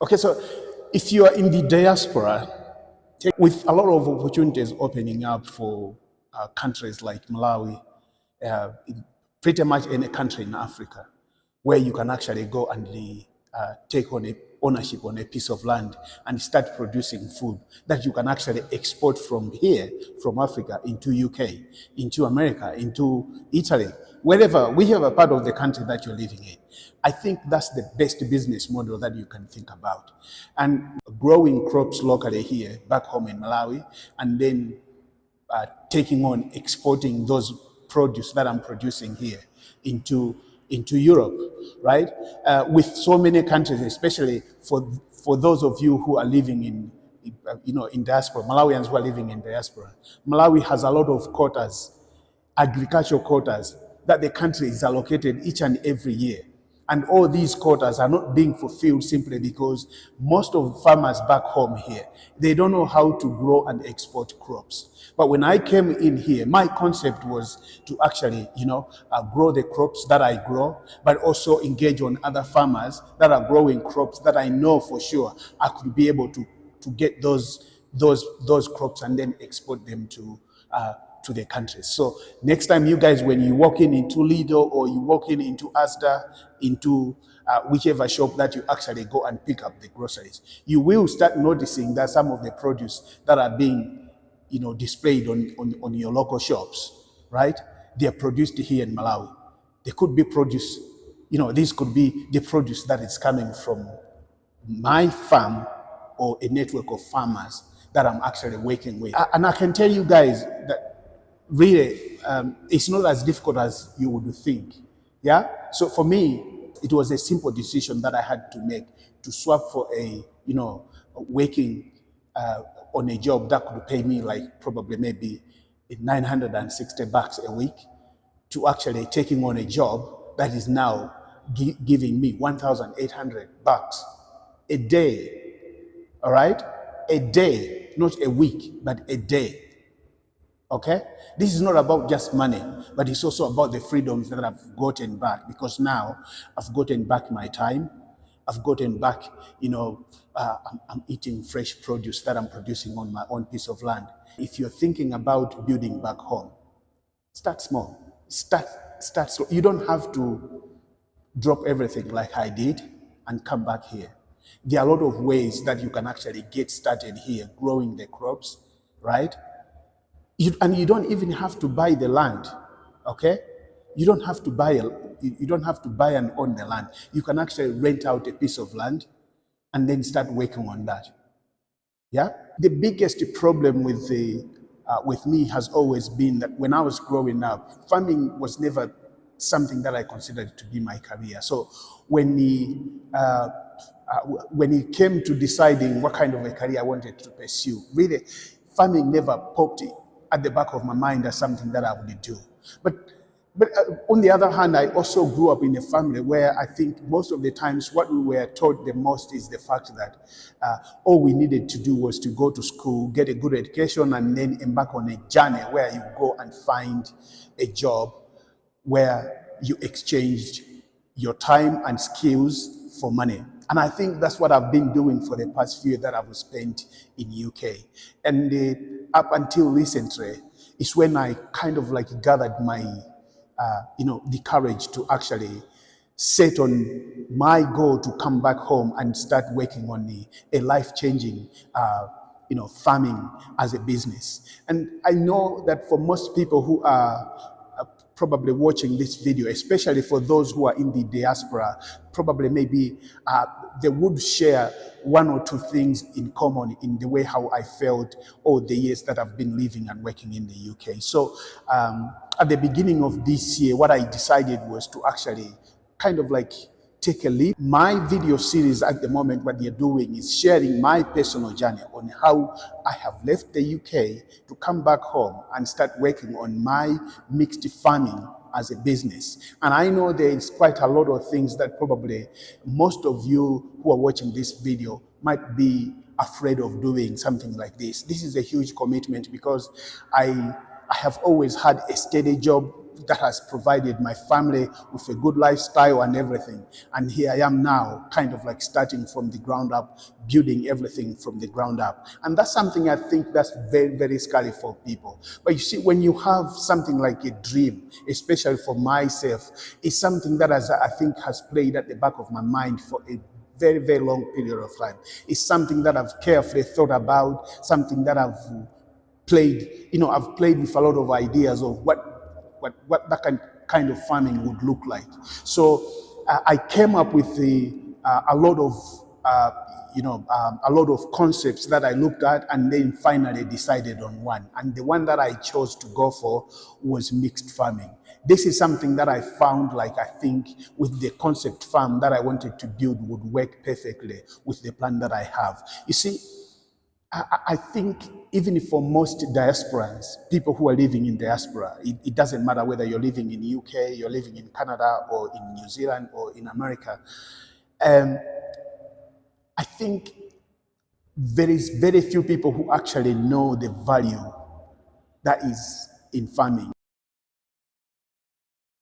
Okay, so if you are in the diaspora, with a lot of opportunities opening up for countries like Malawi, in pretty much any country in Africa, where you can actually go and take on ownership on a piece of land and start producing food that you can actually export from here, from Africa, into UK, into America, into Italy, wherever, whichever part of the country that you're living in. I think that's the best business model that you can think about. And growing crops locally here, back home in Malawi, and then taking on exporting those produce that I'm producing here into Europe, right? With so many countries, especially for those of you who are living in diaspora, Malawians who are living in diaspora. Malawi has a lot of quotas, agricultural quotas that the country is allocated each and every year. And all these quotas are not being fulfilled simply because most of farmers back home here, they don't know how to grow and export crops. But when I came in here, my concept was to actually, grow the crops that I grow, but also engage on other farmers that are growing crops that I know for sure I could be able to get those crops and then export them to the countries. So next time you guys, when you walk into Lidl or you walk into Asda, into whichever shop that you actually go and pick up the groceries, you will start noticing that some of the produce that are being displayed on your local shops, right? They are produced here in Malawi. They could be produce, this could be the produce that is coming from my farm or a network of farmers that I'm actually working with. And I can tell you guys that really, it's not as difficult as you would think. Yeah. So for me, it was a simple decision that I had to make to swap for working on a job that could pay me like probably maybe $960 a week, to actually taking on a job that is now giving me $1,800 a day. All right, a day, not a week, but a day. Okay? This is not about just money, but it's also about the freedoms that I've gotten back, because now I've gotten back my time. I've gotten back, I'm eating fresh produce that I'm producing on my own piece of land. If you're thinking about building back home, start small. Start slow. You don't have to drop everything like I did and come back here. There are a lot of ways that you can actually get started here, growing the crops, right? And you don't even have to buy the land, okay? You don't have to buy and own the land. You can actually rent out a piece of land and then start working on that. Yeah. The biggest problem with me has always been that when I was growing up, farming was never something that I considered to be my career. So when it came to deciding what kind of a career I wanted to pursue, really, farming never popped at the back of my mind as something that I would do. But on the other hand, I also grew up in a family where I think most of the times what we were taught the most is the fact that all we needed to do was to go to school, get a good education, and then embark on a journey where you go and find a job where you exchanged your time and skills for money. And I think that's what I've been doing for the past few years that I've spent in UK. And up until recently is when I kind of like gathered my, the courage to actually set on my goal to come back home and start working on a life-changing, farming as a business. And I know that for most people who are probably watching this video, especially for those who are in the diaspora, probably maybe they would share one or two things in common in the way how I felt all the years that I've been living and working in the UK. So at the beginning of this year, what I decided was to actually kind of like take a leap. My video series at the moment, what they're doing is sharing my personal journey on how I have left the UK to come back home and start working on my mixed farming as a business. And I know there is quite a lot of things that probably most of you who are watching this video might be afraid of doing something like this. This is a huge commitment because I have always had a steady job that has provided my family with a good lifestyle and everything. And here I am now, kind of like starting from the ground up, building everything from the ground up. And that's something I think that's very, very scary for people. But you see, when you have something like a dream, especially for myself, it's something that I think has played at the back of my mind for a very, very long period of time. It's something that I've carefully thought about, something that I've played, I've played with a lot of ideas of what that kind of farming would look like. So I came up with a lot of a lot of concepts that I looked at, and then finally decided on one. And the one that I chose to go for was mixed farming. This is something that I found, like, I think with the concept farm that I wanted to build would work perfectly with the plan that I have. You see, I think even for most diasporans, people who are living in diaspora, it doesn't matter whether you're living in the UK, you're living in Canada, or in New Zealand, or in America. I think there is very few people who actually know the value that is in farming.